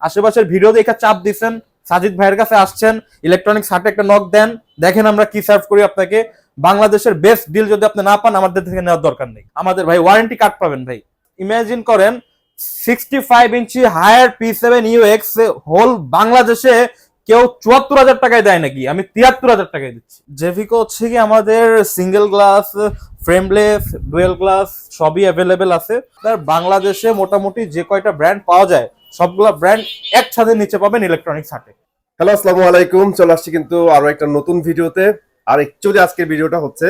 আশেপাশের ভিডিও দেখে চাপ দিচ্ছেন, সাজিদ ভাইয়ের কাছে আসছেন, ইলেকট্রনিক্স হাটে একটা নক দেন, দেখেন আমরা কি সার্ভ করি আপনাকে। বাংলাদেশের বেস্ট ডিল যদি আপনি না পান, আমাদের থেকে নেওয়ার দরকার নেই। আমাদের ভাই ওয়ারেন্টি কার্ড পাবেন ভাই। ইমাজিন করেন 65 ইঞ্চি হায়ার P7UX হোল বাংলাদেশে কেউ 74,000 টাকায় দেয় নাকি? আমি 73,000 টাকায় দিচ্ছি। জেভিকো হচ্ছে কি আমাদের single glass, frameless, dual glass সবই অ্যাভেলেবেল আছে। তার বাংলাদেশে মোটামুটি যে কয়টা ব্র্যান্ড পাওয়া যায় সবগুলা ব্র্যান্ড এক ছাদের নিচে পাবেন ইলেকট্রনিক্স হাটে। হ্যালো, আসসালামু আলাইকুম। চলে আসছি কিন্তু আরো একটা নতুন ভিডিওতে। আর অ্যাকচুয়ালি আজকের ভিডিওটা হচ্ছে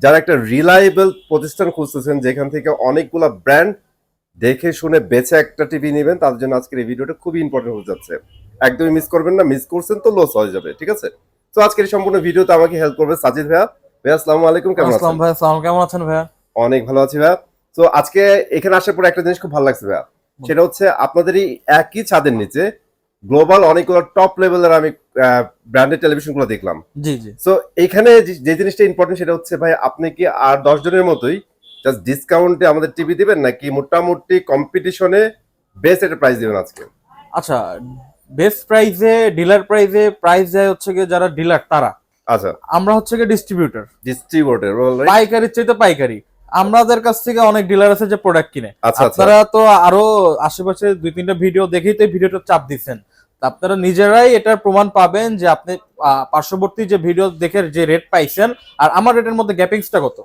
যারা একটা রিলায়েবল প্রতিষ্ঠান খুঁজতেছেন, যেখান থেকে অনেকগুলা ব্র্যান্ড দেখে শুনে বেছে একটা টিভি নেবেন, তার জন্য আজকের এই ভিডিওটা খুবই ইম্পর্টেন্ট হয়ে যাচ্ছে। একদমই মিস করবেন না, মিস করছেন তো লস হয়ে যাবে, ঠিক আছে? তো আজকের এই সম্পূর্ণ ভিডিওতে আমাকে হেল্প করবে সাজিদ ভাইয়া। ভাইয়া আসসালামু আলাইকুম, কেমন আছেন? ভাই আসসালাম, কেমন আছেন ভাইয়া? অনেক ভালো আছি ভাইয়া। তো আজকে এখানে আসার পর একটা জিনিস খুব ভালো লাগছে ভাইয়া, সেটা হচ্ছে আপনাদের এই একই ছাদের নিচে গ্লোবাল অনেকগুলো টপ লেভেলের আমি ব্র্যান্ডেড টেলিভিশন গুলো দেখলাম। জি জি। সো এখানে যে জিনিসটা ইম্পর্টেন্ট সেটা হচ্ছে ভাই, আপনি কি আর 10 জনের মতোই জাস্ট ডিসকাউন্টে আমাদের টিভি দিবেন, নাকি মোটামুটি কম্পিটিশনে বেস্ট একটা প্রাইস দিবেন আজকে? আচ্ছা, বেস্ট প্রাইসে, ডিলার প্রাইসে প্রাইস যায় হচ্ছে কি যারা ডিলার তারা। আচ্ছা, আমরা হচ্ছে কি ডিস্ট্রিবিউটর, ডিস্ট্রিবিউটর, পাইকারির চাইতে পাইকারি। আমাদের কাছ থেকে অনেক ডিলার আছে যে প্রোডাক্ট কিনে। আচ্ছা, আপনারা তো আরো আশেপাশে 2-3টা ভিডিও দেখেই তো ভিডিওটা চাপ দিচ্ছেন। আপনারা নিজেরাই এটার প্রমাণ পাবেন যে আপনি পার্শ্ববর্তী যে ভিডিও দেখে যে রেট পাইছেন আর আমার রেটের মধ্যে গ্যাপিংসটা কত।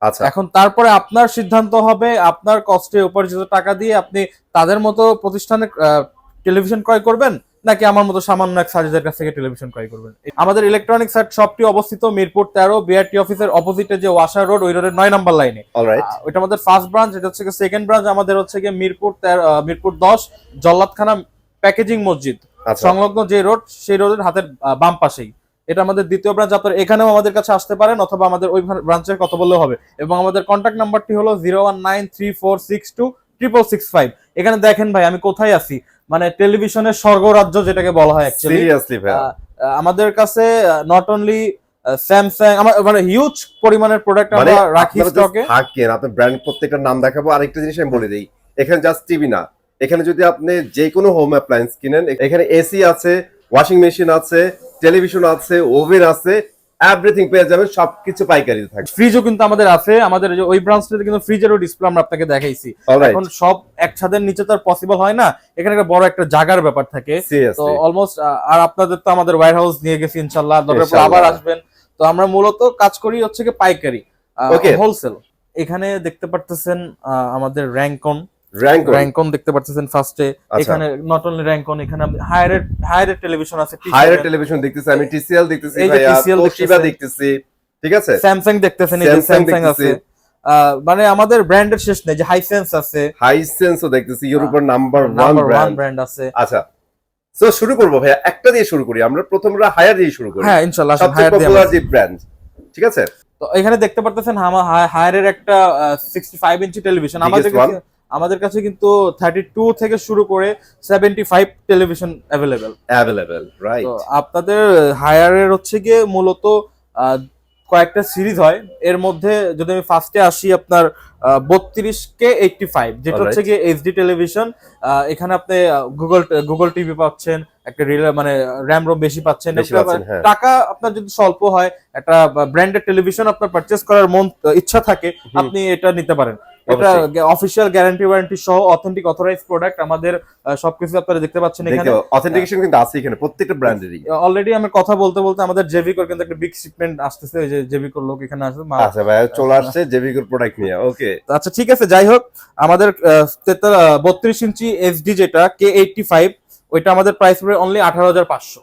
আচ্ছা, এখন তারপরে আপনার সিদ্ধান্ত হবে, আপনার কষ্টে উপার্জিত টাকা দিয়ে আপনি তাদের মতো প্রতিষ্ঠানে টেলিভিশন ক্রয় করবেন, নাকি আমার মতো সামান্য এক সাজিদের কাছ থেকে টেলিভিশন ক্রয় করবেন। আমাদের ইলেকট্রনিক্স শপটি অবস্থিত মিরপুর 13 বিআরটি অফিসের অপোজিটে যে ওয়াশার রোড, ওই রোডের 9 নাম্বার লাইনে। অলরাইট। ওইটা আমাদের ফার্স্ট ব্রাঞ্চ, এটা হচ্ছে সেকেন্ড ব্রাঞ্চ আমাদের হচ্ছে গিয়ে মিরপুর 10 জল্লাদখানা প্যাকেজিং মসজিদ সংলগ্ন যে রোড, সেই রোডের হাতের বাম পাশেই এটা আমাদের দ্বিতীয় ব্রাঞ্চ। আপনারা এখানেও আমাদের কাছে আসতে পারেন অথবা আমাদের ওই ব্রাঞ্চের কথা বললেও হবে। এবং আমাদের কন্ট্যাক্ট নাম্বারটি হলো 01934626665। এখানে দেখেন ভাই আমি কোথায় আছি, মানে টেলিভিশনের স্বর্গরাজ্য যেটাকে বলা হয় অ্যাকচুয়ালি। সিরিয়াসলি ভাই, আমাদের কাছে নট অনলি স্যামসাং, মানে হিউজ পরিমাণের প্রোডাক্ট আমরা রাখি স্টকে। থাকেন আপনার ব্র্যান্ড প্রত্যেকটার নাম দেখাবো। আরেকটা জিনিস আমি বলে দেই, এখানে জাস্ট টিভি না, এখানে যদি আপনি যে কোনো হোম অ্যাপ্লায়েন্স কিনেন, এখানে এসি আছে, ওয়াশিং মেশিন আছে, টেলিভিশন আছে, ওভেন আছে, এভরিথিং পেয়ে যাবেন, সবকিছু পাইকারি থাকে। ফ্রিজও কিন্তু আমাদের আছে, আমাদের যে ওই ব্রাঞ্চটাতে কিন্তু ফ্রিজেরও ডিসপ্লে আমরা আপনাকে দেখাইছি। এখন সব এক ছাদের নিচে তো আর পসিবল হয় না, এখানে একটা বড় একটা জায়গার ব্যাপার থাকে। তো অলমোস্ট আর আপনাদের তো আমাদের ওয়্যার হাউস নিয়ে গেছি ইনশাআল্লাহ, তারপর আবার আসবেন। তো আমরা মূলত কাজ করি হচ্ছে কি পাইকারি, হোলসেল। এখানে দেখতে পারতেছেন আমাদের র্যাঙ্কন দেখতে পাচ্ছেন ফার্স্টে। এখানে নট অনলি র্যাঙ্কন, এখানে হায়ারের টেলিভিশন আছে, হায়ারের টেলিভিশন দেখতেছি আমি, টিসিএল দেখতেছি ভাইয়া, তোশিবা দেখতেছি, ঠিক আছে, স্যামসাং দেখতেছেন, এই যে স্যামসাং আছে। মানে আমাদের ব্র্যান্ডের শেষ নেই, যে হাইসেন্স আছে, হাইসেন্সও দেখতেছি, ইউরোপের নাম্বার 1 ব্র্যান্ড আছে। আচ্ছা, সো শুরু করব ভাইয়া, একটা দিয়ে শুরু করি আমরা, প্রথমে হায়ার দিয়ে শুরু করি। হ্যাঁ ইনশাআল্লাহ, সবচেয়ে পপুলার যে ব্র্যান্ড, ঠিক আছে। তো এখানে দেখতে পারতেছেন হায়ারের একটা 65 ইঞ্চি টেলিভিশন আমাদের কাছে কিন্তু 32 থেকে শুরু করে 75 টেলিভিশন অ্যাভেলেবেল, রাইট। তো আপনাদের হায়ারের হচ্ছে গিয়ে মূলত কয়েকটা সিরিজ হয়। এর মধ্যে যদি আমি ফার্স্টে আসি, আপনার 32K85 যেটা হচ্ছে গিয়ে এইচডি টেলিভিশন। এখানে আপনি গুগল টিভি পাচ্ছেন, একটা মানে র্যাম রোম বেশি পাচ্ছেন। টাকা আপনার যদি স্বল্প হয়, একটা ব্র্যান্ডেড টেলিভিশন আপনার পারচেজ করার ইচ্ছা থাকে, আপনি এটা নিতে পারেন। এটা অফিশিয়াল গ্যারান্টি ওয়ারেন্টি সহ অথেন্টিক অথরাইজ প্রোডাক্ট। আমাদের সবকিছু আপনারা দেখতে পাচ্ছেন এখানে, অথেন্টিকেশন কিন্তু আছে এখানে প্রত্যেকটা ব্র্যান্ডেরই। অলরেডি আমি কথা বলতে আমাদের জেভিকোর কিন্তু একটা বিগ শিপমেন্ট আসতেছে, ওই যে জেভিকোর লোক এখানে আসবে। আচ্ছা ভাই, চলে আসছে জেভিকোর প্রোডাক্ট নিয়ে। ওকে, আচ্ছা ঠিক আছে, যাই হোক, আমাদের 32 ইঞ্চি এইচডি যেটা K85, ওইটা আমাদের প্রাইস পড়ে only 18,500।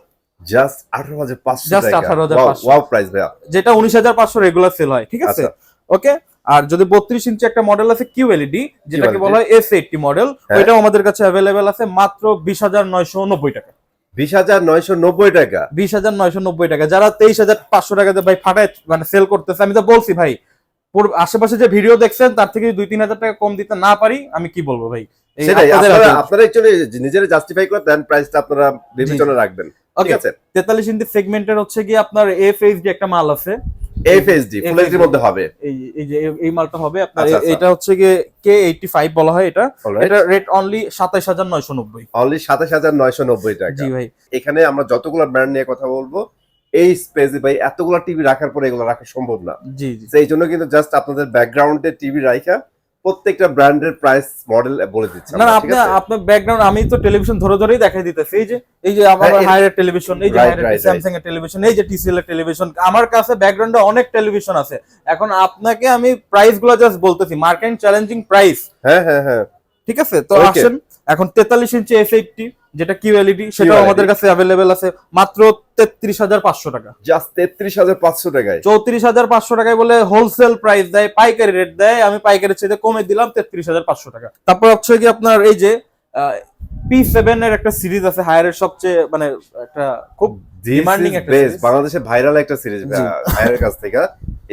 Just 18,500, just 18,500। Wow price ভাইয়া, যেটা 19,500 রেগুলার সেল হয়, ঠিক আছে। ওকে, আর যদি 32 ইঞ্চি একটা মডেল আছে QLED, যেটাকে বলা হয় S80 মডেল, ওইটাও আমাদের কাছে अवेलेबल আছে মাত্র 20,990 টাকা। 20,990 টাকা, 20,990 টাকা। যারা 23,500 টাকাতে ভাই ফাটায় মানে সেল করতেছে, আমি তো বলছি ভাই, আশেপাশে যে ভিডিও দেখছেন তার থেকে 2-3,000 টাকা কম দিতে না পারি, আমি কি বলবো ভাই। সেটাই আপনারা অ্যাকচুয়ালি নিজেরা জাস্টিফাই করে দেন, প্রাইসটা আপনারা বিবেচনা রাখবেন, ঠিক আছে। 43 ইঞ্চি সেগমেন্টের হচ্ছে কি আপনার FHD একটা মাল আছে, FHD ফুল এইচডির মধ্যে হবে। এই যে এই মালটা হবে আপনার। আচ্ছা, আচ্ছা। এটা হচ্ছে গিয়ে K85 বলা হয় এটা। Alright. এটা রেট অনলি 27990। অনলি 27990 টাকা। জি ভাই। এখানে আমরা যতগুলো ব্র্যান্ড নিয়ে কথা বলবো এই স্পেসে ভাই এতগুলো টিভি রাখার পরে এগুলো রাখা সম্ভব না। জি জি। সেই জন্য কিন্তু জাস্ট আপনাদের ব্যাকগ্রাউন্ডে টিভি রাখা প্রত্যেকটা ব্র্যান্ডের প্রাইস মডেল বলে দিচ্ছি না না, আমরা, আপনি ঠিক আছে? আপনার ব্যাকগ্রাউন্ড আমি তো টেলিভিশন ধরে ধরেই দেখাই দিতেছি। এই যে আমার হ্যাঁ, হায়ার টেলিভিশন, এই যে right, right, স্যামসাং এর টেলিভিশন, এই যে TCL এর টেলিভিশন, আমার কাছে ব্যাকগ্রাউন্ডে অনেক টেলিভিশন আছে। এখন আপনাকে আমি প্রাইস গুলো জাস্ট বলতেছি, মার্কেট চ্যালেঞ্জিং প্রাইস। হ্যাঁ হ্যাঁ হ্যাঁ, ঠিক আছে, তো Okay. আসেন এখন 43 ইঞ্চি S80 যেটা QLED সেটাও QLED আমাদের কাছে অ্যাভেলেবেল আছে মাত্র 33500 টাকা। জাস্ট 33500 টাকায়। 34500 টাকায় বলে হোলসেল প্রাইস দেয়, পাইকারি রেট দেয়, আমি পাইকারি চেয়ে কমে দিলাম 33500 টাকা। তারপর হচ্ছে কি আপনার এই যে P7 এর একটা সিরিজ আছে, হায়ারের সবচেয়ে মানে একটা খুব ডিমান্ডিং একটা বেস সিরিজ। বাংলাদেশে ভাইরাল একটা সিরিজ জি। ভাইয়ের কাছ থেকে।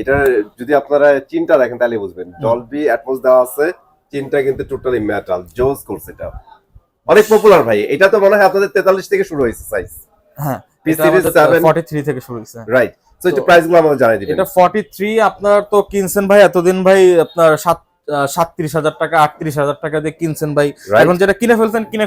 এটা যদি আপনারা চিনটা দেখেন তাহলে বুঝবেন, ডলবি অ্যাটমস দেওয়া আছে, চিনটা কিন্তু টোটালি মেটাল জোস করছে। এটা অনেক পপুলার ভাই। এটা তো মনে হয় আপনাদের 43 থেকে শুরু হয়েছে সাইজ। হ্যাঁ, P এটা series আমাদের 7 43 থেকে শুরু হয়েছে। রাইট। সো একটু তো প্রাইস গুলো আমাকে জানাই দিবেন। এটা 43 আপনার তো কিনছেন ভাই এতদিন ভাই আপনার 37,000 টাকা 38,000 টাকা দিয়ে কিনছেন ভাই। Right. এখন যেটা কিনে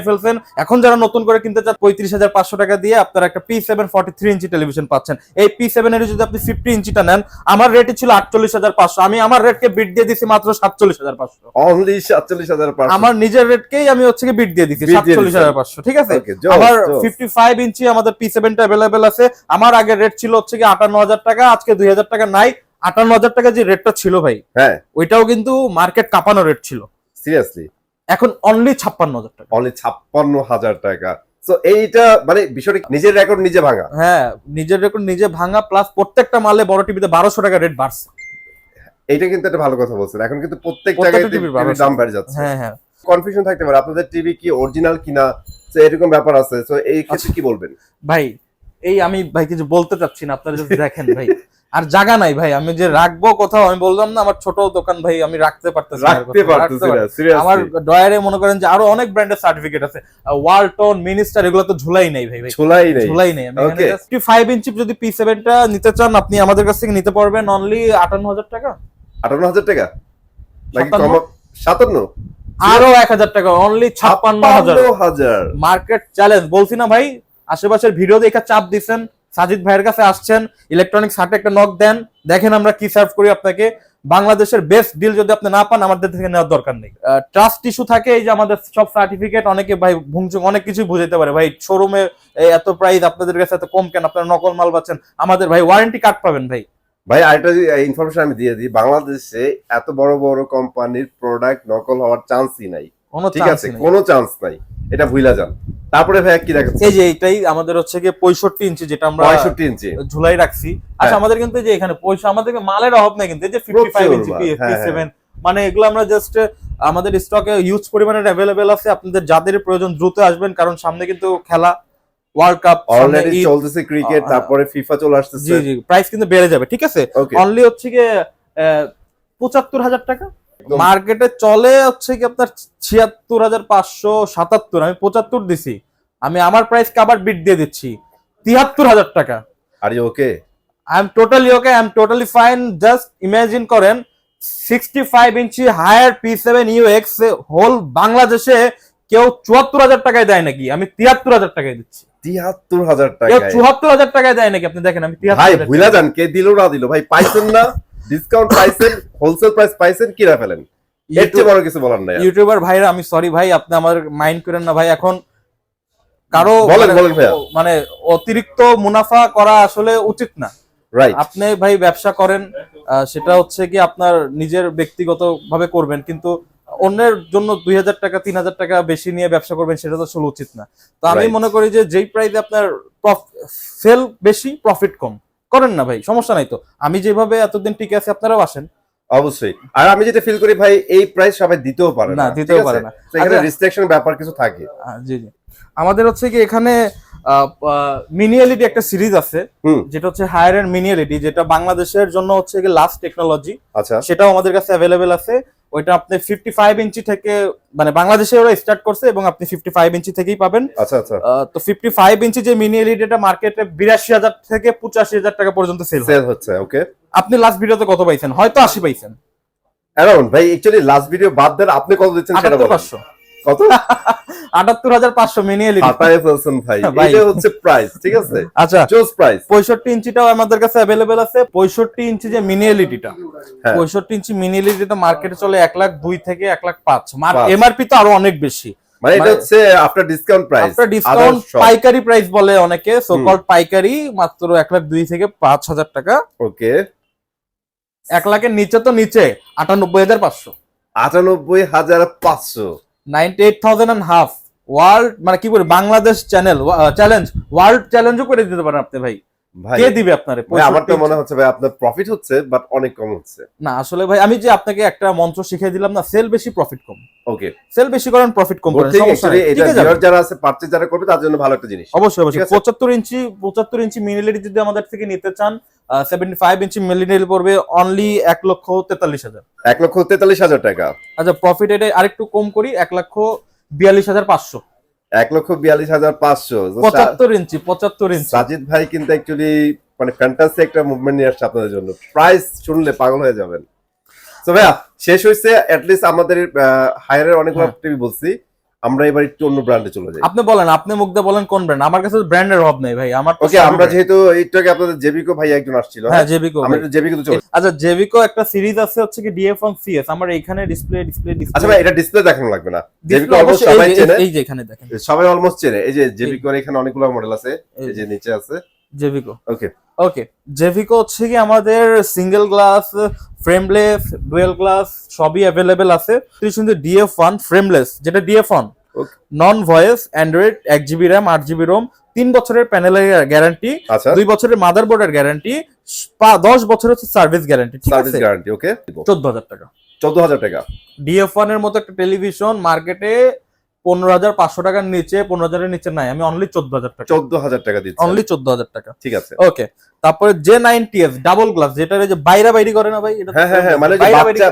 ফেলছেন, এখন যারা নতুন করে কিনতে চান 35,500 টাকা দিয়ে আপনারা একটা P7 43 ইঞ্চি টেলিভিশন পাচ্ছেন। এই P7 এর যদি আপনি 50 ইঞ্চিটা নেন, আমার রেটে ছিল 48,500, আমি আমার রেটকে বিট দিয়ে দিছি মাত্র 47,500। অনলি 47,500। আমার নিজের রেটকেই আমি হচ্ছে কি বিট দিয়ে দিছি Beat দিয়ে 47,500। ঠিক আছে, Okay, জোস, আবার জোস। 55 ইঞ্চি আমাদের P7 টা अवेलेबल আছে। আমার আগের রেট ছিল হচ্ছে কি 58,000 টাকা, আজকে 2,000 টাকা নাই। 58,000 টাকা যে রেটটা ছিল ভাই, হ্যাঁ ওইটাও কিন্তু মার্কেট কাঁপানো রেট ছিল। সিরিয়াসলি এখন অনলি 56,000 টাকা। অনলি 56,000 টাকা। সো এইটা মানে বিষয়টা নিজের রেকর্ড নিজে ভাঙা। হ্যাঁ, নিজের রেকর্ড নিজে ভাঙা, প্লাস প্রত্যেকটা মালে বড় টিভিতে 1200 টাকা রেট বাড়ছে। এইটা কিন্তু একটা ভালো কথা বলছেন। এখন কিন্তু প্রত্যেক প্রত্যেকটা জায়গায় টিভির টিভির দাম বেড়ে যাচ্ছে। হ্যাঁ হ্যাঁ কনফিউশন থাকতে পারে আপনাদের টিভি কি অরিজিনাল কিনা, তো এরকম ব্যাপার আছে। তো এই ক্ষেত্রে কি বলবেন? ভাই, এই আমি ভাই কিছু বলতে চাচ্ছি না, আপনারা যদি দেখেন ভাই আর জায়গা নাই ভাই, আমি যে রাখবো কোথাও, আমি বললাম না আমার ছোট দোকান ভাই, আমি রাখতে পারতেছি না, রাখতে পারতেছি না সিরিয়াসলি। আমার ডয়ারে মনে করেন যে আরো অনেক ব্র্যান্ডের সার্টিফিকেট আছে, ওয়ালটন, মিনিস্টার, এগুলো তো ঝুলাই নাই ভাই। ছোলাই নেই। ঝুলাই নেই। আমি এখানে Okay. just 5 ইঞ্চি যদি P7 টা নিতে চান, আপনি আমাদের কাছ থেকে নিতে পারবেন অনলি 58,000 টাকা। 58,000 টাকা নাকি 57? কম? 57? আরো 1,000 টাকা, অনলি 56,000। 56,000। মার্কেট চ্যালেঞ্জ বলছি না ভাই, আশেপাশের ভিডিও দেখে চাপ দিচ্ছেন, সাজিদ ভাইয়ের কাছে আসছেন, ইলেকট্রনিক্স হাটে একটা নক দেন, দেখেন আমরা কি সার্ভ করি আপনাকে। বাংলাদেশের বেস্ট ডিল যদি আপনি না পান, আমাদের থেকে নেওয়ার দরকার নেই। ট্রাস্ট ইস্যু থাকে, এই যে আমাদের সব সার্টিফিকেট, অনেকে ভাই ভুংচুং অনেক কিছু বুঝাইতে পারে ভাই, শোরুমে এত প্রাইস আপনাদের কাছে এত কম কেন, আপনারা নকল মাল পাচ্ছেন। আমাদের ভাই ওয়ারেন্টি কার্ড পাবেন ভাই। ভাই আরেকটা ইনফরমেশন আমি দিয়ে দিই, বাংলাদেশে এত বড় বড় কোম্পানির প্রোডাক্ট নকল হওয়ার চান্সই নাই। কোনো ঠিক চান্স আছে, নেই। কোনো চান্স নাই, এটা ভুলা যান। তারপরে ভাই কি দেখাচ্ছে? এই যে এইটাই আমাদের হচ্ছে গিয়ে 65 ইঞ্চি, যেটা আমরা 65 ইঞ্চি ঝুলাই রাখছি। আচ্ছা, হ্যাঁ। আমাদের কিন্তু যে এখানে পয়সা, আমাদের মালের অভাব নাই কিন্তু। এই যে 55 ইঞ্চি প্রচুর মাল, হ্যাঁ, P7, মানে এগুলো আমরা জাস্ট আমাদের স্টকে হিউজ পরিমাণে অ্যাভেলেবেল আছে। আপনাদের যাদের প্রয়োজন দ্রুত আসবেন, কারণ সামনে কিন্তু খেলা, ওয়ার্ল্ড কাপ অলরেডি চলতেছে, ক্রিকেট, তারপরে ফিফা চলে জি আসতেছে। জি, প্রাইস কিন্তু বেড়ে যাবে। ঠিক আছে, ওকে, অনলি হচ্ছে গিয়ে 75,000 টাকা। মার্কেটে চলে হচ্ছে কি আপনার 76,577, আমি 75 দিছি। আমি আমার প্রাইস আবার বিট দিয়ে দিচ্ছি 73,000 টাকা। আর okay, I am totally okay, I am totally fine. Just imagine করেন 65 ইঞ্চি হায়ার P7 UX হোল বাংলাদেশে কেউ 74,000 টাকায় দেয় নাকি? আমি 73,000 টাকায় দিচ্ছি। 73,000 কেউ টাকা 74,000 টাকায় দেয় নাকি? আপনি দেখেন, আমি ভাই 73,000 ভুলা যান, কে দিল না দিল ভাই, পাইছেন না ডিসকাউন্ট পাইছেন, হোলসেল প্রাইস পাইছেন, কিনা ফেলেন। এর চেয়ে বড় কিছু বলার নাই। ইউটিউবার ভাইরা, আমি সরি ভাই, আপনি আমার মাইন্ড করেন না ভাই। এখন কারো বলেন ভাইয়া। মানে অতিরিক্ত মুনাফা করা আসলে উচিত না। রাইট, আপনি ভাই ব্যবসা করেন, সেটা হচ্ছে কি আপনার নিজের ব্যক্তিগত ভাবে করবেন, কিন্তু অন্যের জন্য 2,000 টাকা 3,000 টাকা বেশি নিয়ে ব্যবসা করবেন, সেটা তো আসলে উচিত না। তো আমি Right. মনে করি যে যেই প্রাইসে আপনার সেল বেশি, প্রফিট কম, করেন না ভাই, সমস্যা নাই তো। আমি যেভাবে এতদিন টিকে আছি, আপনারাও আসেন। অবশ্যই। আর আমি যেটা ফিল করি ভাই, এই প্রাইস সবাই দিতেও পারে না, না, দিতেও ঠিক আছে? পারে না। তো এখানে আচ্ছা। রেস্ট্রিকশন ব্যাপার কিছু থাকে। জি জি, আমাদের হচ্ছে কি এখানে মিনি এলইডি একটা সিরিজ আছে, যেটা হচ্ছে হায়ার এন্ড মিনি এলইডি, যেটা বাংলাদেশের জন্য হচ্ছে লাস্ট টেকনোলজি। আচ্ছা, সেটাও আমাদের কাছে অ্যাভেলেবেল আছে। ওইটা আপনি 55 ইঞ্চি থেকে, মানে বাংলাদেশে ওরা স্টার্ট করছে এবং আপনি 55 ইঞ্চি থেকেই পাবেন। আচ্ছা আচ্ছা। তো 55 ইঞ্চি যে মিনি এলইডি এটা মার্কেটে 82,000 থেকে 85,000 টাকা পর্যন্ত সেল হচ্ছে। ওকে, আপনি লাস্ট ভিডিওতে কত পাইছেন? হয়তো 80 পাইছেন অ্যারাউন্ড। ভাই অ্যাকচুয়ালি লাস্ট ভিডিও বাদ দেন, আপনি কত দিচ্ছেন সেটা বলেন। 78,500 কত? 78,500 মিনি এলইডি হাতায় ফেলছেন ভাই, এটা হচ্ছে প্রাইস, ঠিক আছে? আচ্ছা, জোস প্রাইস। 65 ইঞ্চিটাও আমাদের কাছে অ্যাভেলেবেল আছে। 65 ইঞ্চি যে মিনি এলইডিটা, 65 ইঞ্চি মিনি এলইডিটা মার্কেটে চলে 1,02,000 থেকে 1,05,000। এমআরপি তো আরো অনেক বেশি, মানে এটা হচ্ছে after discount price. After discount পাইকারি প্রাইস বলে অনেকে, সো কল্ড পাইকারি, মাত্র 1,02,000 থেকে 5,000 টাকা। ওকে, 1 লাখের নিচে তো নিচে 98,500, 98,500, 98,000 and half ওয়ার্ল্ড, মানে কি বলি, বাংলাদেশ চ্যালেঞ্জ, ওয়ার্ল্ড চ্যালেঞ্জও করে দিতে পারেন আপনি ভাই। কে দিবে আপনারে? আমার তো মনে হচ্ছে ভাই আপনার প্রফিট হচ্ছে, বাট অনেক কম হচ্ছে। না আসলে ভাই, আমি যে আপনাকে একটা মন্ত্র শিখিয়ে দিলাম না, সেল বেশি প্রফিট কম। ওকে, সেল বেশি করেন, প্রফিট কম করেন, সমস্যা নেই। এটা ভিউয়ার যারা আছে, পারচেজ যারা করবে তার জন্য ভালো একটা জিনিস। অবশ্যই অবশ্যই। 75 ইঞ্চি মিনি এলইডি যদি আমাদের থেকে নিতে চান, 75 ইঞ্চি মিনি এলইডি পড়বে অনলি 1,43,000। 1,43,000 টাকা। আচ্ছা, প্রফিট এটা আরেকটু কম করি, 1,42,500। 1,42,500। 75 ইঞ্চি। সাজিদ ভাই কিন্তু অ্যাকচুয়ালি মানে ফ্যান্টাসি একটা মুভমেন্ট নিয়ে আসছে আপনাদের জন্য। প্রাইস শুনলে পাগল হয়ে যাবেন। তো ভাইয়া শেষ হয়েছে, অ্যাটলিস্ট আমাদের হায়ারের অনেকগুলো টিভি বলছি, আমরা এবার একটু অন্য ব্র্যান্ডে চলে যাই। আপনি বলেন, আপনি মুখ দিয়ে বলেন কোন ব্র্যান্ড? আমার কাছে ব্র্যান্ডের অভাব নেই ভাই। আমার ওকে, আমরা যেহেতু এইটাকে আপনাদের জেবিকো ভাই একজন আসছিল, হ্যাঁ জেবিকো, আমরা একটু জেবিকো চলে। আচ্ছা, জেবিকো একটা সিরিজ আছে হচ্ছে কি DF1 CS। আমার এইখানে ডিসপ্লে। আচ্ছা ভাই, এটা ডিসপ্লে দেখানো লাগবে না, জেবিকো অলমোস্ট সবাই চেনে। এই যে এখানে দেখেন, সবাই অলমোস্ট চেনে। এই যে জেবিকোর এখানে অনেকগুলো মডেল আছে, এই যে নিচে আছে জেবিকো। ওকে ওকে, জেভিকো হচ্ছে কি আমাদের single glass, frameless, dual glass সবই অ্যাভেলেবেল আছে। কিন্তু DF1 ফ্রেমলেস, যেটা DF1 non voice, Android, 1 GB RAM, 8 GB ROM, 3 বছরের প্যানেলের গ্যারান্টি, 2 বছরের মাদারবোর্ডের গ্যারান্টি, 10 বছর হচ্ছে সার্ভিস গ্যারান্টি। ঠিক আছে, সার্ভিস গ্যারান্টি। ওকে, 14,000 টাকা। 14,000 টাকা। DF1 এর মতো একটা টেলিভিশন মার্কেটে 15,500 টাকার নিচে, 15,000 এর নিচে নাই। আমি অনলি 14,000 টাকা, 14,000 টাকা দিচ্ছি, অনলি 14,000 টাকা। ঠিক আছে। ওকে, তারপরে J90S ডাবল গ্লাস, যেটা যে বাইরা বাইরি করে না ভাই, এটা হ্যাঁ, মানে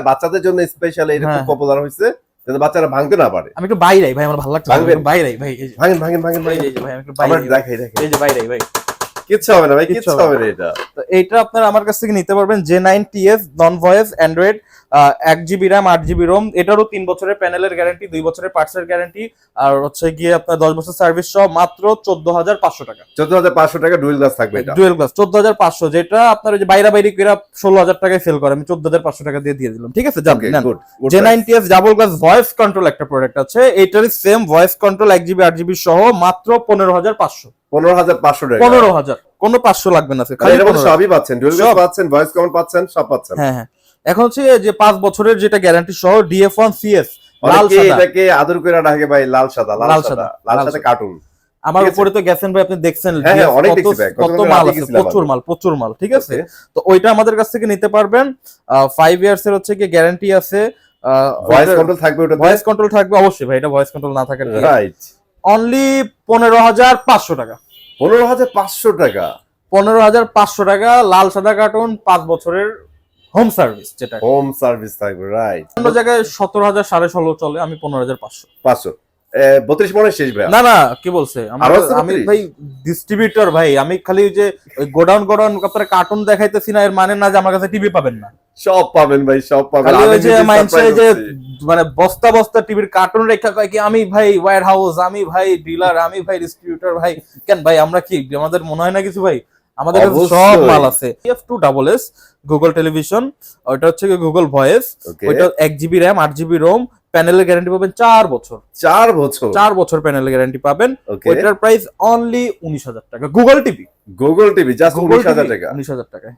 বাচ্চাদের জন্য স্পেশালি এটা খুব পপুলার হইছে, যাতে বাচ্চারা ভাঙতে না পারে। আমি একটু বাইরাই ভাই, আমার ভালো লাগছে। বাইরাই ভাই, ভাঙেন ভাই, এই যে ভাই, আমি একটু বাইরাই দেখাই, এই যে বাইরাই ভাই, কিচ্ছু হবে না ভাই, কিচ্ছু হবে না। এটা তো এইটা আপনারা আমার কাছ থেকে নিতে পারবেন। J90S non voice, Android, 1 GB RAM, 8 GB ROM, এটারও 3 বছরের প্যানেলের গ্যারান্টি, 2 বছরের পার্টসের গ্যারান্টি, আর হচ্ছে গিয়ে আপনার 10 বছর সার্ভিস সহ মাত্র 14,500 টাকা। 14,500 টাকা ডুয়েল গ্লাস থাকবে। এটা ডুয়েল গ্লাস 14,500, যেটা আপনার ওই যে বাইরা বাইরি করে 16,000 টাকায় সেল করে, আমি 14,500 টাকা দিয়ে দিলাম। ঠিক আছে, J90S double glass voice control একটা প্রোডাক্ট আছে, এটারই same voice control 1 GB 8 GB সহ মাত্র 15,500। 15,500 টাকা। 15,000, কোনো 500 লাগবে না, সবই পাচ্ছেন, ডুয়েল গ্লাস পাচ্ছেন, ভয়েস কমান্ড পাচ্ছেন, সব পাচ্ছেন। হ্যাঁ, এখন হচ্ছে যে 5 বছরের যেটা গ্যারান্টি সহ DF1 CS লাল সাদা, এটাকে আদর করে ডাকে ভাই লাল সাদা, লাল সাদা কার্টুন। আমার উপরে তো গেছেন ভাই, আপনি দেখছেন কত মাল আছে, প্রচুর মাল। ঠিক আছে, তো ওইটা আমাদের কাছ থেকে নিতে পারবেন। 5 ইয়ার্স এর হচ্ছে কি গ্যারান্টি আছে, ভয়েস কন্ট্রোল থাকবে, ওটা ভয়েস কন্ট্রোল থাকবে অবশ্যই ভাই, এটা ভয়েস কন্ট্রোল না থাকে রাইট। অনলি 15,500 টাকা। 15,500 টাকা, 15,500 টাকা, লাল সাদা কার্টুন, 5 বছরের হোম সার্ভিস, যেটা হোম সার্ভিস থাকবে, রাইট। অন্য জায়গায় 17,000 16,500 চলে, আমি 15,500। 32 মনে শেষ ভাই? না কি বলছে, আমি ভাই ডিস্ট্রিবিউটর ভাই, আমি খালি যে গোডাউন আপনারা কার্টুন দেখাইতেছি না, এর মানে না যে আমার কাছে টিভি পাবেন না। সব পাবেন ভাই, সব পাবেন। ওই যে যে মানে বস্তা টিভির কার্টুন রেখা কয় কি আমি ভাই ওয়্যার হাউস, আমি ভাই ডিলার, আমি ভাই ডিস্ট্রিবিউটর। ভাই কেন ভাই, আমরা কি, আমাদের মনে হয় না কিছু ভাই? আমাদের কাছে সব মাল আছে। F2SS গুগল টেলিভিশন, ওটা হচ্ছে গুগল ভয়েস, ওটা 1 GB র্যাম, 8 GB রোম, প্যানেলের গ্যারান্টি পাবেন 4 বছর। 4 বছর প্যানেলের গ্যারান্টি পাবেন। ওইটার প্রাইস অনলি 19,000 টাকা। গুগল টিভি জাস্ট 19,000 টাকা। 19,000 টাকা।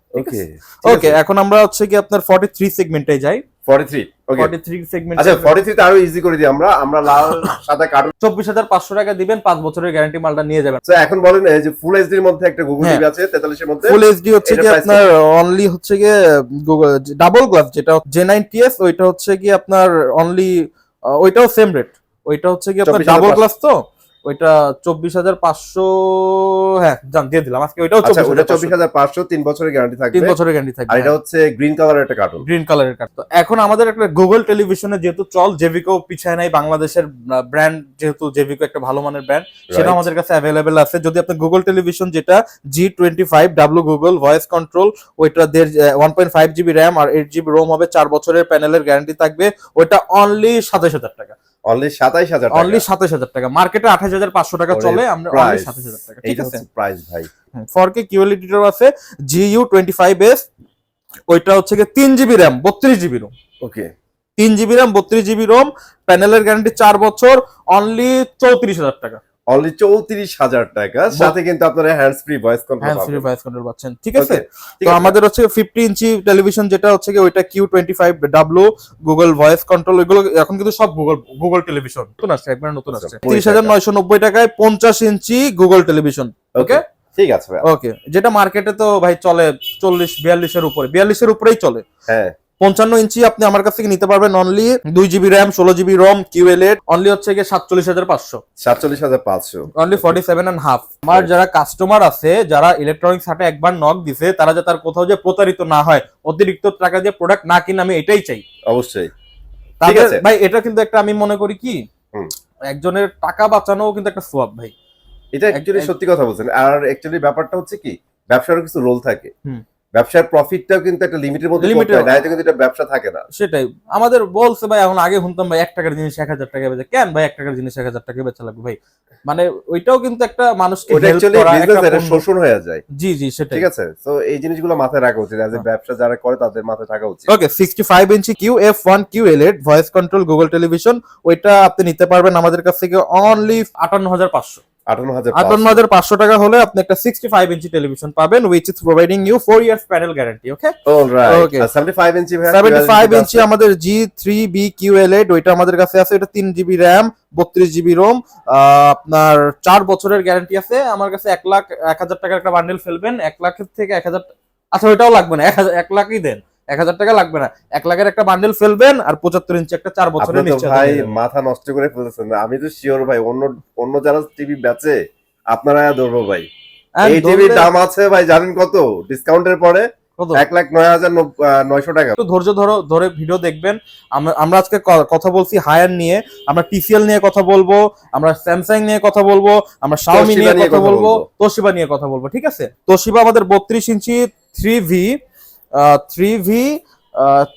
ওকে, এখন আমরা হচ্ছে কি আপনার 43 সেগমেন্টে যাই। 43, ওকে 43 সেগমেন্ট। আচ্ছা, 43 তে আরো ইজি করে দিই আমরা লাল সাদা কার্টুন 24,500 টাকা দিবেন, 5 বছরের গ্যারান্টি, মালটা নিয়ে যাবেন। তো এখন বলেন, এই যে ফুল এইচডি এর মধ্যে একটা গুগল টিভি আছে 43 এর মধ্যে, ফুল এইচডি হচ্ছে কি আপনার অনলি হচ্ছে কি গুগল ডাবল গ্লাস, যেটা J90S, ওইটা হচ্ছে কি আপনার অনলি, ওইটাও সেম রেট, ওইটা হচ্ছে কি আপনার ডাবল গ্লাস, তো ওইটা 24,500, হ্যাঁ দিয়ে দিলাম আজকে। ওইটাও আচ্ছা, ওটা 24,500, 24,500, 3 বছরের গ্যারান্টি থাকবে। 3 বছরের গ্যারান্টি থাকবে। আর এটা হচ্ছে গ্রিন কালারের একটা কার্টুন, গ্রিন কালারের কার্ড। তো এখন আমাদের একটা গুগল টেলিভিশনে যেহেতু চল, জেভিকো পিছায় নাই, বাংলাদেশের ব্র্যান্ড, যেহেতু জেভিকো একটা ভালো মানের ব্র্যান্ড, সেটা Right. আমাদের কাছে অ্যাভেলেবেল আছে। যদি আপনি গুগল টেলিভিশন যেটা G25W গুগল ভয়েস কন্ট্রোল, ওইটা 1.5 জিবি র্যাম আর 8 জিবি রোম হবে, 4 বছরের প্যানেলের গ্যারান্টি থাকবে, ওইটা অনলি 27,000 টাকা। অনলি 27,000 টাকা। অনলি 27,000 টাকা। মার্কেটে 28,500 টাকা চলে, আমরা অনলি 27,000 টাকা। ঠিক এটা আছে, হচ্ছে প্রাইস ভাই। 4K QLED আছে, GU25S, ওইটা হচ্ছে কি 3 জিবি র্যাম 32 জিবি রোম। ওকে, 3 জিবি র্যাম 32 জিবি রোম, প্যানেলের গ্যারান্টি 4 বছর, অনলি 34,000 টাকা। অনলি 34,000 টাকা, সাথে কিন্তু আপনারা hands free voice control hands free voice control পাচ্ছেন। ঠিক আছে, ঠিক তো আছে। আমাদের হচ্ছে 50 ইঞ্চি টেলিভিশন যেটা হচ্ছে কি ওইটা Q25W গুগল ভয়েস কন্ট্রোল, ওইগুলো এখন কিন্তু সব গুগল টেলিভিশন নতুন আসছে, একবার নতুন আসছে। 30,990 টাকায় 50 ইঞ্চি গুগল টেলিভিশন। ওকে, ঠিক আছে ভাই। ওকে, যেটা মার্কেটে তো ভাই চলে 40-42 এর উপরে, 42 এর উপরেই চলে। হ্যাঁ, 55 ইঞ্চি আপনি আমার কাছ থেকে নিতে পারবেন only 2 GB RAM 16 GB ROM QLED, only হচ্ছে গিয়ে 47,500, 47,500, অনলি 47.5। আমার যারা কাস্টমার আছে, যারা ইলেকট্রনিক্স হাটে একবার নক দিছে, তারা যাতে তার কোথাও যে প্রতারিত না হয়, অতিরিক্ত টাকা দিয়ে প্রোডাক্ট না কিনে, আমি এটাই চাই। অবশ্যই। ঠিক তাদের আছে ভাই, এটা কিন্তু একটা, আমি মনে করি কি, হুম। একজনের টাকা বাঁচানো কিন্তু একটা সোয়াব ভাই। এটা অ্যাকচুয়ালি সত্যি কথা বলছেন। আর অ্যাকচুয়ালি ব্যাপারটা হচ্ছে কি, ব্যবসার কিছু রোল থাকে। হুম। ব্যবসার প্রফিটটাও কিন্তু একটা লিমিটের মধ্যে করতে হয়, নাইতো কিন্তু এটা ব্যবসা থাকে না। সেটাই আমাদের বলছে ভাই। এখন আগে শুনতাম ভাই 1 টাকার জিনিস 1,000 টাকা বেচে, কেন ভাই 1 টাকার জিনিস 1,000 টাকা বেচা লাগবে ভাই? মানে ওইটাও কিন্তু একটা মানুষকে ওটা হেল্প অ্যাকচুয়ালি করা, বিজনেস, একটা এটা শোষণ হয়ে যায়। জি জি সেটাই। ঠিক আছে, তো এই জিনিসগুলো মাথায় রাখা উচিত, এজ এ ব্যবসা যারা করে তাদের মাথায় থাকা উচিত। ওকে, 65 ইঞ্চি QF1 QLED voice control Google television, ওইটা আপনি নিতে পারবেন আমাদের কাছ থেকে অনলি 58,500। 58,500 টাকা হলে আপনি একটা 65 ইঞ্চি টেলিভিশন পাবেন, which is providing you 4 years panel guarantee. Okay, alright. Okay. 75 ইঞ্চি ভাই, 75 ইঞ্চি আমাদের G3B QLED, ওইটা আমাদের কাছে আছে। এটা 3 জিবি র্যাম 32 জিবি রোম, আপনার 4 বছরের গ্যারান্টি আছে। আমার কাছে 1,01,000 টাকার একটা বান্ডেল ফেলবেন, 1 লাখের থেকে 1,000, আচ্ছা ওইটাও লাগবে না, 1 লাখই দেন, 1,000 টাকা লাগবে না, 1 লাখের একটা বান্ডেল ফেলবেন, আর 75 ইঞ্চি একটা 4 বছরের আপনি তো নিশ্চয় ভাই মাথা নষ্ট করে ফেলতেছেন। আমি তো শিওর ভাই, অন্য যারা টিভি বেচে আপনারা ধরবো ভাই। এই টিভির দাম আছে ভাই জানেন কত? ডিসকাউন্টের পরে 1,09,900 টাকা। একটু ধৈর্য ধরে ভিডিও দেখবেন। আমরা আজকে কথা বলছি হায়ার নিয়ে, আমরা TCL নিয়ে কথা বলবো, আমরা স্যামসাং নিয়ে কথা বলবো, আমরা Xiaomi নিয়ে কথা বলবো, তোশিবা নিয়ে কথা বলবো। ঠিক আছে, তোশিবা আমাদের 32 ইঞ্চি 3V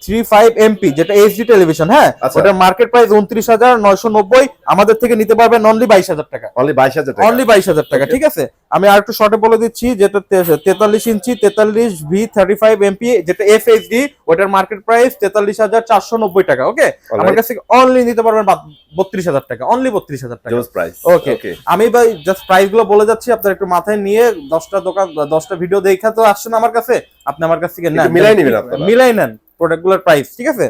35 MP যেটা HD টেলিভিশন, হ্যাঁ, ওটার মার্কেট প্রাইস 29,990, আমাদের থেকে নিতে পারবেন অনলি 22,000 টাকা। অনলি 22,000 টাকা, অনলি 22,000 টাকা। ঠিক আছে, আমি আর একটু শর্টে বলে দিচ্ছি, যেটা 43 ইঞ্চি 43V 35 MP যেটা FHD, ওটার মার্কেট প্রাইস 43,490 টাকা। ওকে, আমার কাছে অনলি নিতে পারবেন 32,000 টাকা, অনলি 32,000 টাকা জোস প্রাইস। ওকে, আমি ভাই জাস্ট প্রাইস গুলো বলে যাচ্ছি, আপনার একটু মাথায় নিয়ে 10টা দোকান 10টা ভিডিও দেখা তো আসছেন আমার কাছে, আপনি আমার কাছ থেকে নেন, মিলাই নেবেন আপনারা, মিলাই নেন প্রোডাক্টগুলোর প্রাইস। ঠিক আছে,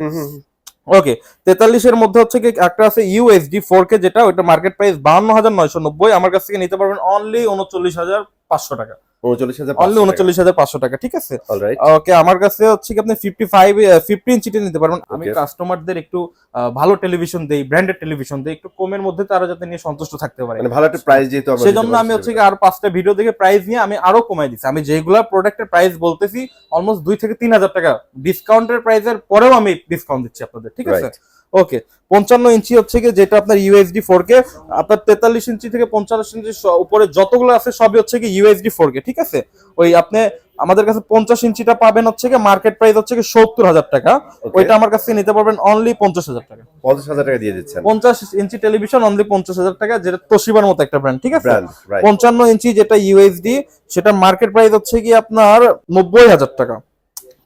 ওকে, 43 এর মধ্যে হচ্ছে কি একটা আছে UHD 4K, যেটা ওটা মার্কেট প্রাইস 52,990, আমার কাছ থেকে নিতে পারবেন অনলি 39,500 টাকা, অনলি 39,500 টাকা। ঠিক আছে, ওকে, আমার কাছে হচ্ছে কি আপনি 50 ইঞ্চিতে নিতে পারবেন। আমি কাস্টমারদের একটু ভালো টেলিভিশন দেই, ব্র্যান্ডেড টেলিভিশন দেই, একটু কমের মধ্যে তারা যাতে নিয়ে সন্তুষ্ট থাকতে পারে, মানে ভালো একটা প্রাইস যেহেতু আমরা, সেজন্য আমি হচ্ছে কি আর 5টা ভিডিও দেখে প্রাইস নিয়ে আমি আরো কমাই দিচ্ছি। আমি যেগুলা প্রোডাক্টের প্রাইস বলতেছি অলমোস্ট 2 থেকে 3,000 টাকা ডিসকাউন্টের প্রাইসের পরেও আমি ডিসকাউন্ট দিচ্ছি আপনাদের। ঠিক আছে, ওকে, 55 ইঞ্চি হচ্ছে কি যেটা আপনার UHD 4K, আপনার 43 ইঞ্চি থেকে 45 ইঞ্চি উপরে যতগুলো আছে সবই হচ্ছে কি UHD 4K। ঠিক আছে, ওই আপনি আমাদের কাছে 50 ইঞ্চিটা পাবেন হচ্ছে কি মার্কেট প্রাইস হচ্ছে কি 70,000 টাকা, ওইটা আমার কাছে নিতে পারবেন অনলি 50,000 টাকা। 50,000 টাকা দিয়ে দিচ্ছেন 50 ইঞ্চি টেলিভিশন অনলি 50,000 টাকা, যেটা তোশিবার মতো একটা ব্র্যান্ড। ঠিক আছে, 55 ইঞ্চি যেটা UHD, সেটা মার্কেট প্রাইস হচ্ছে কি আপনার 90,000 টাকা,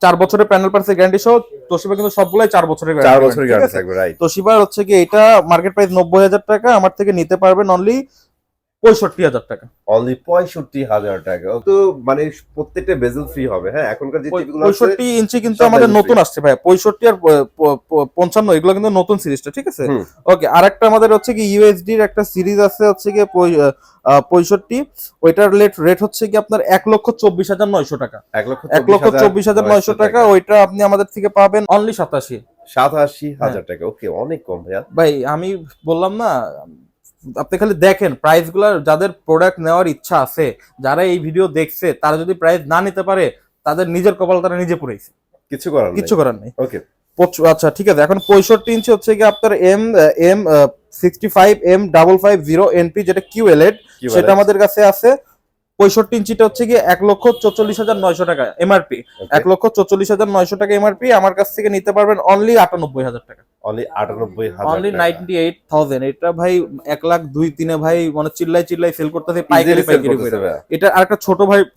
4 বছরের প্যানেল পার্টস গ্যারান্টি সহ। তোশিবা কিন্তু সবগুলাই 4 বছরের গ্যারান্টি থাকবে, রাইট। তোশিবার হচ্ছে কি এটা মার্কেট প্রাইস 90,000 টাকা, আমার থেকে নিতে পারবেন অনলি 65,000 টাকা, অনলি 65,000 টাকা। তো মানে প্রত্যেকটা বেজেল ফ্রি হবে। হ্যাঁ, এখনকার যে টিভিগুলো আছে 65 ইঞ্চি কিন্তু আমাদের নতুন আসছে ভাই, 65 আর 55 এগুলো কিন্তু নতুন সিরিজটা। ঠিক আছে, ওকে, আরেকটা আমাদের হচ্ছে কি UHD এর একটা সিরিজ আছে হচ্ছে কি 65, ওইটার রেট হচ্ছে কি আপনার 1,24,900 টাকা, 1,24,900 টাকা, ওইটা আপনি আমাদের থেকে পাবেন অনলি 87,000 টাকা। ওকে, অনেক কম ভাইয়া। ভাই আমি বললাম না আপনি খালি দেখেন প্রাইসগুলো, যাদের প্রোডাক্ট নেওয়ার ইচ্ছা আছে, যারা এই ভিডিও দেখছে, তারা যদি প্রাইস না নিতে পারে তাদের নিজের কপাল তারা নিজে পুড়াইছে, কিছু করার নেই। ওকে আচ্ছা ঠিক আছে। এখন 65 ইঞ্চি হচ্ছে কি আপনার এম 65M550 NP যেটা QLED, সেটা আমাদের কাছে আছে। 65 ইঞ্চিটা হচ্ছে কি 1,44,900 টাকা এমআরপি, 1,44,900 টাকা এমআরপি। আমার কাছ থেকে নিতে পারবেন অনলি 98,000 টাকা, অনলি 98,000, অনলি 98,000। এটা ভাই 1,02,3 ভাই মানে চিল্লাই সেল করতেছে পাইকারি করে। এটা আর একটা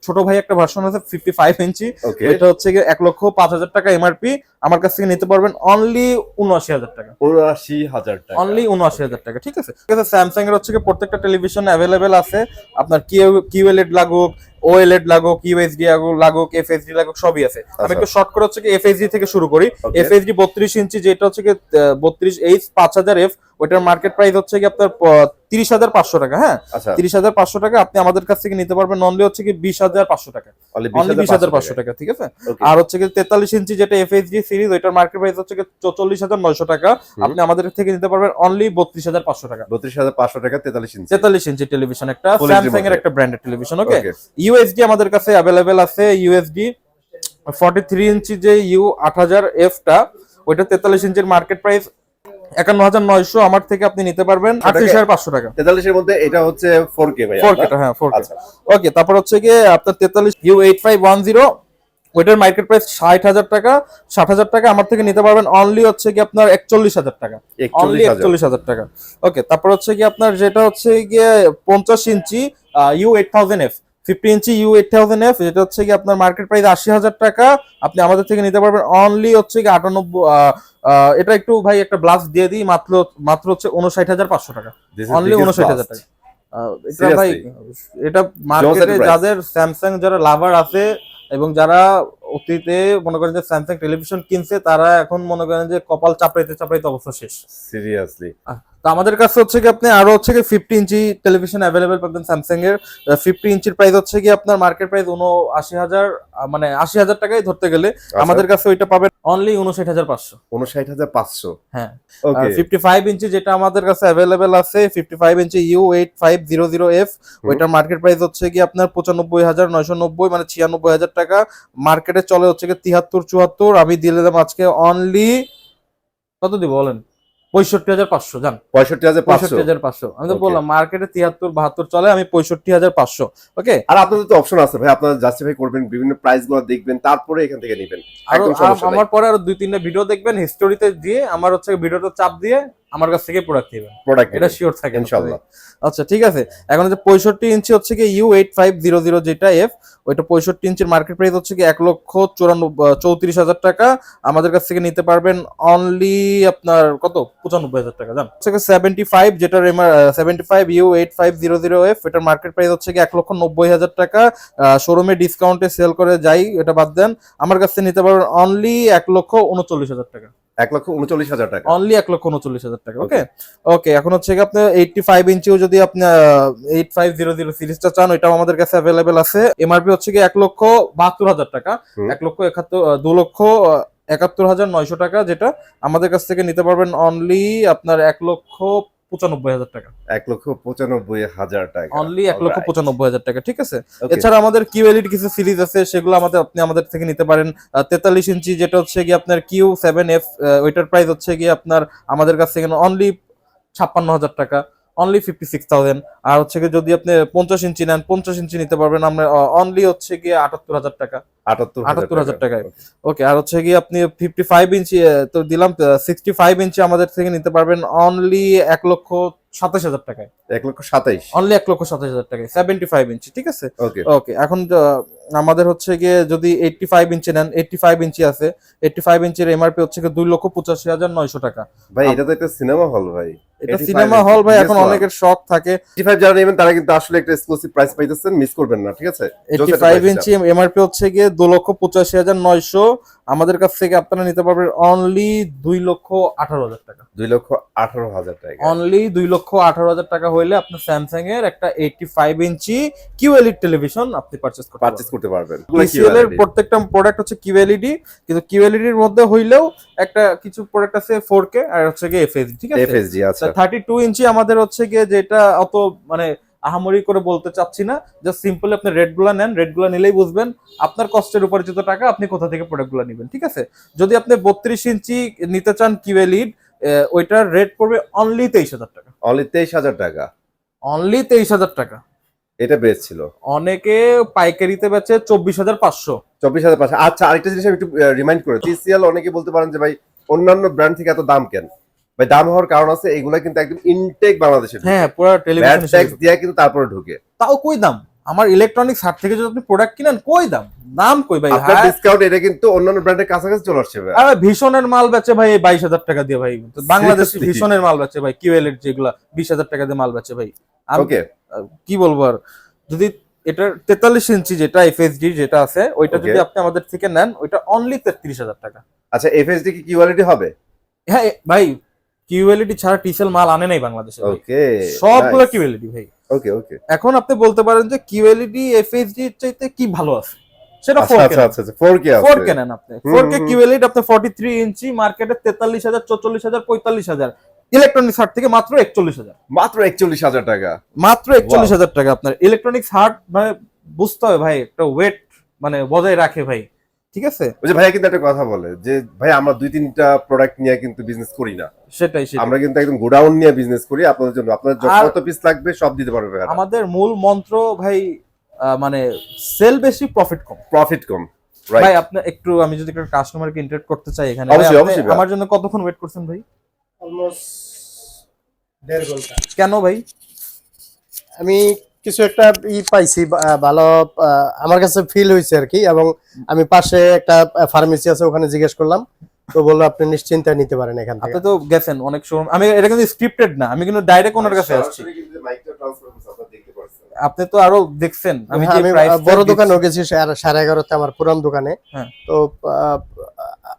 ছোট ভাই একটা ভার্সন আছে 55 ইঞ্চি, এটা হচ্ছে কি 1,05,000 টাকা এমআরপি। আমার কাছ থেকে নিতে পারবেন অনলি 79,000 টাকা, 79,000 টাকা, অনলি 79,000 টাকা। ঠিক আছে। স্যামসাং এর হচ্ছে কি প্রত্যেকটা টেলিভিশন অ্যাভেলেবেল আছে, আপনার কিউএলইডি লাগুক, ওএলইডি লাগুক, ইউএসডি লাগুক, এফএসডি লাগুক, সবই আছে। আমি একটু শর্ট করে হচ্ছে কি এফএসডি থেকে শুরু করি। এফএসডি 32 ইঞ্চি যেটা হচ্ছে কি 32H 5000F, ওটার মার্কেট প্রাইস হচ্ছে কি আপনার 30,500 টাকা। হ্যাঁ, 30,500 টাকা। আপনি আমাদের কাছ থেকে নিতে পারবেন অনলি হচ্ছে কি 20,500 টাকা, অনলি 20,500 টাকা। ঠিক আছে। আর হচ্ছে কি 43 ইঞ্চি যেটা এফএসডি সিরিজ, ওটার মার্কেট প্রাইস হচ্ছে কি 44,900 টাকা। আপনি আমাদের থেকে নিতে পারবেন অনলি 32,500 টাকা, 32,500 টাকা 43 ইঞ্চি টেলিভিশন, একটা স্যামসাং এর একটা ব্র্যান্ডেড টেলিভিশন। ওকে, ইউএসডি আমাদের কাছে অ্যাভেলেবেল আছে। ইউএসডি 43 ইঞ্চি যে U8000F টা, ওইটা 43 ইঞ্চির মার্কেট প্রাইস 51,900। আমার থেকে আপনি নিতে পারবেন 38,500 টাকা। 43 এর মধ্যে এটা হচ্ছে 4K ভাই, 4K, হ্যাঁ 4K। ওকে, তারপর হচ্ছে গিয়ে আপনার 43 U8510, ওইটার মার্কেট প্রাইস 60,000 টাকা, 60,000 টাকা। আমার থেকে নিতে পারবেন অনলি হচ্ছে কি আপনার 41,000 টাকা, অনলি 41,000 টাকা। ওকে, তারপর হচ্ছে কি আপনার যেটা হচ্ছে গিয়ে 50 ইঞ্চি U8000F, 50 ইঞ্চি U8000F, যেটা হচ্ছে কি আপনার মার্কেট প্রাইস 80,000 টাকা। আপনি আমাদের থেকে নিতে পারবেন অনলি হচ্ছে কি 98, এটা একটু ভাই একটা ব্লাস্ট দিয়ে দিই, মাত্র হচ্ছে 59,500 টাকা, অনলি 59,000 টাকা। এটা ভাই, এটা মার্কেটে যাদের স্যামসাং যারা লাভার আছে এবং যারা অতীতে মনে করেন যে স্যামসাং টেলিভিশন কিনছে, তারা এখন মনে করেন যে কপাল চাপড়াইতে অবস্থা শেষ, সিরিয়াসলি। তো আমাদের কাছে হচ্ছে কি আপনি আরো হচ্ছে কি 50 ইঞ্চি টেলিভিশন অ্যাভেলেবেল পাবেন স্যামসাং এর। 50 ইঞ্চির প্রাইস হচ্ছে কি আপনার মার্কেট প্রাইস 79,000, মানে 80,000 টাকাই ধরতে গেলে। আমাদের কাছে ওইটা পাবেন অনলি 59,500, 59,500। হ্যাঁ। 55 ইঞ্চি যেটা আমাদের কাছে অ্যাভেলেবেল আছে, 55 ইঞ্চি U8500F, ওইটার মার্কেট প্রাইস হচ্ছে কি আপনার 95,990, মানে 96,000 টাকা। মার্কেটে চলে হচ্ছে কি 73-74, আমি দিয়ে দিলাম আজকে অনলি কত দিব বলেন, 65,500। জান 65,500। আমি তো বললাম মার্কেটে 73-72 চলে, আমি 65,500। ওকে, আর আপনাদের তো অপশন আছে ভাই, আপনারা জাস্টিফাই করবেন, বিভিন্ন প্রাইস গুলো দেখবেন, তারপরে এখান থেকে নেবেন। আমার পরে আরো 2-3টা ভিডিও দেখবেন, হিস্টোরিতে দিয়ে আমার হচ্ছে ভিডিওটা চাপ দিয়ে আমার কাছ থেকে প্রোডাক্ট নেবেন, এটা শিওর থাকে ইনশাআল্লাহ। আচ্ছা ঠিক আছে। এখন হচ্ছে 65 ইঞ্চি হচ্ছে কি U8500 যেটা F, ওইটা 65 ইঞ্চির মার্কেট প্রাইস হচ্ছে কি 1,34,000 টাকা। আমাদের কাছ থেকে নিতে পারবেন অনলি আপনার কত, 95,000 টাকা। জান 75 যেটার 75 U8500F, এটার মার্কেট প্রাইস হচ্ছে কি 1,90,000 টাকা। শোরুমে ডিসকাউন্টে সেল করে যাই, এটা বাদ দেন। আমার কাছ থেকে নিতে পারবেন অনলি 1,39,000 টাকা, 1,39,000 টাকা, অনলি 1,39,000 টাকা। ওকে ওকে, এখন হচ্ছে কি আপনি 85 ইঞ্চিও যদি আপনি 8500 সিরিজটা চান, ওইটাও আমাদের কাছে অ্যাভেলেবেল আছে। এমআরপি হচ্ছে কি 1,72,000 টাকা, 2,71,900 টাকা, যেটা আমাদের কাছ থেকে নিতে পারবেন অনলি আপনার 1,95,000 টাকা, 1,95,000 টাকা, অনলি 1,95,000 টাকা। ঠিক আছে। এছাড়া আমাদের কিউএলইডি কিছু সিরিজ আছে, সেগুলো আপনি আমাদের থেকে নিতে পারেন। 43 ইঞ্চি যেটা হচ্ছে কি আপনার Q7F, ওইটার প্রাইস হচ্ছে কি আপনার আমাদের কাছ থেকে অনলি 56,000 টাকা, অনলি 56,000। আর হচ্ছে কি যদি আপনি 50 ইঞ্চি নেন, 50 ইঞ্চি নিতে পারবেন আমরা অনলি হচ্ছে কি 78,000 টাকা, 78,000 টাকায়। ওকে, আর হচ্ছে কি আপনি 55 ইঞ্চি তো দিলাম, 65 ইঞ্চি আমাদের থেকে নিতে পারবেন অনলি 1,27,000 টাকায়, 1,27,000, অনলি 1,27,000 টাকায় 75 ইঞ্চি। ঠিক আছে। ওকে, এখন আমাদের হচ্ছে গিয়ে যদি 85 ইঞ্চি নেন, 85 ইঞ্চি আছে, 85 ইঞ্চির এমআরপি হচ্ছে 2,85,900 টাকা। ভাই এটা তো একটা সিনেমা হল ভাই, এটা সিনেমা হল ভাই, এখন অনেকের শখ থাকে। 85 যারা নেবেন তারা কিন্তু আসলে একটা এক্সক্লুসিভ প্রাইস পাইতেছেন, মিস করবেন না। ঠিক আছে। 85 ইঞ্চি এমআরপি হচ্ছে গিয়ে 2,85,900, আমাদের কাছ থেকে আপনারা নিতে পারবেন অনলি 2,18,000 টাকা। 2,18,000 টাকা। অনলি 2,18,000 টাকা হইলে আপনি স্যামসাং এর একটা 85 ইঞ্চি কিউএলইডি টেলিভিশন আপনি পারচেজ করতে পারবেন। TCL এর প্রত্যেকটা প্রোডাক্ট হচ্ছে কিউএলইডি, কিন্তু কিউএলইডি এর মধ্যে হইলেও একটা কিছু প্রোডাক্ট আছে 4K আর হচ্ছে গিয়ে FHD, ঠিক আছে? FHD আচ্ছা। 32 ইঞ্চি আমাদের হচ্ছে গিয়ে, যেটা অত মানে আহামরি করে বলতে চাচ্ছি না, জাস্ট সিম্পল আপনি রেডগুলা নেন, রেডগুলা নিলেই বুঝবেন আপনার কষ্টের উপার্জিত টাকা আপনি কোথা থেকে প্রোডাক্টগুলো নেবেন, ঠিক আছে? যদি আপনি 32 ইঞ্চি নিতে চান কিউএলইড, ওইটার রেট পড়বে অনলি 23,000 টাকা। অনলি 23,000 টাকা। অনলি 23,000 টাকা। এটা বেস্ট ছিল। অনেকে পাইকারিতে বেচে 24,500। 24,500। আচ্ছা, আরেকটা জিনিস আমি একটু রিমাইন্ড করে, TCL অনেকে বলতে পারেন যে ভাই অন্যান্য ব্র্যান্ড থেকে এত দাম কেন? ভাই দাম হওয়ার কারণ আছে, এগুলা কিন্তু একদম ইনটেক বাংলাদেশে। হ্যাঁ, পুরো টেলিভিশন ট্যাক্স দিয়ে কিন্তু তারপরে ঢুকে। তাও কই দাম? আমার ইলেকট্রনিক্স হাট থেকে যদি আপনি প্রোডাক্ট কিনেন, কই দাম? দাম কই ভাই? আপনার ডিসকাউন্ট এটা কিন্তু অন্যান্য ব্র্যান্ডের কাছাকাছি চলে আসছে ভাই। আরে ভীষণের মাল বেচে ভাই 22,000 টাকা দিয়ে ভাই। বাংলাদেশি ভীষণের মাল বেচে ভাই, কিউএলইডি যেগুলা 20,000 টাকা দিয়ে মাল বেচে ভাই। ওকে, কি বলবো আর, যদি এটা 43 ইঞ্চি যেটা FHD যেটা আছে, ওইটা যদি আপনি আমাদের থেকে নেন, ওইটা অনলি 33,000 টাকা। আচ্ছা, FHD কি কিউএলইডি হবে? হ্যাঁ ভাই, কিউএলইডি ছাড়া TCL মাল আনে নাই বাংলাদেশে। ওকে, সবগুলো কিউএলইডি ভাই। ওকে ওকে। এখন আপনি বলতে পারেন যে কিউএলইডি FHD এর চাইতে কি ভালো আছে, সেটা 4K। আচ্ছা আচ্ছা, 4K আছে। 4K নেন আপনি। 4K কিউএলইডি আপনি 43 ইঞ্চি মার্কেটে 43,000, 44,000, 45,000, ইলেকট্রনিক্স হাট থেকে মাত্র 41,000। মাত্র 41,000 টাকা। মাত্র 41,000 টাকা। আপনার ইলেকট্রনিক্স হাট মানে বুঝতে হবে ভাই, একটা ওয়েট মানে বজায় রাখে ভাই, ঠিক আছে? ওই যে ভাইয়া কিন্তু একটা কথা বলে যে ভাই আমরা 2-3টা প্রোডাক্ট নিয়ে কিন্তু বিজনেস করি না। সেটাই আমরা কিন্তু একদম গোডাউন নিয়ে বিজনেস করি আপনাদের জন্য। আপনাদের যত পিস লাগবে সব দিতে পারবে ভাই। আমাদের মূল মন্ত্র ভাই মানে সেল বেশি প্রফিট কম। প্রফিট কম, ভাই আপনি একটু, আমি যদি একটা কাস্টমারকে ইন্টারেক্ট করতে চাই এখানে, অবশ্যই আমার জন্য কতক্ষণ ওয়েট করছেন ভাই? অলমোস্ট 1.5 ঘন্টা। কেন ভাই? আমি কিছু একটা পাইছি ভালো, আমার কাছে ফিল হয়েছে আর কি। এবং আমি পাশে একটা ফার্মেসি আছে, ওখানে জিজ্ঞেস করলাম, তো বললো আপনি নিশ্চিন্তে নিতে পারেন এখান থেকে। আপনি তো গেছেন অনেক শোরুম, আমি এটা কিন্তু স্ক্রিপ্টেড না, আমি কিন্তু ডাইরেক্ট ওনার কাছে আসছি। আপনি তো আরো দেখছেন, আমি যে প্রাইস বড় দোকানে গেছি 11:30 আমার পুরান দোকানে। তো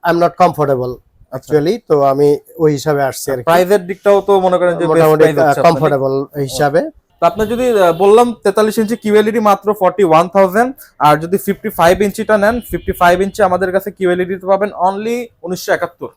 I am not comfortable actually, তো আমি ওই হিসাবে আসছি আর কি। প্রাইসের দিকটাও তো মনে করেন যে মোটামুটি কমফোর্টেবল হিসাবে। তো আপনি যদি বললাম 43 ইঞ্চি কিউএলইডি মাত্র 41,000, আর যদি 55 ইঞ্চিটা নেন, 55 ইঞ্চি আমাদের কাছে কিউএলইডি পাবেন অনলি 1971।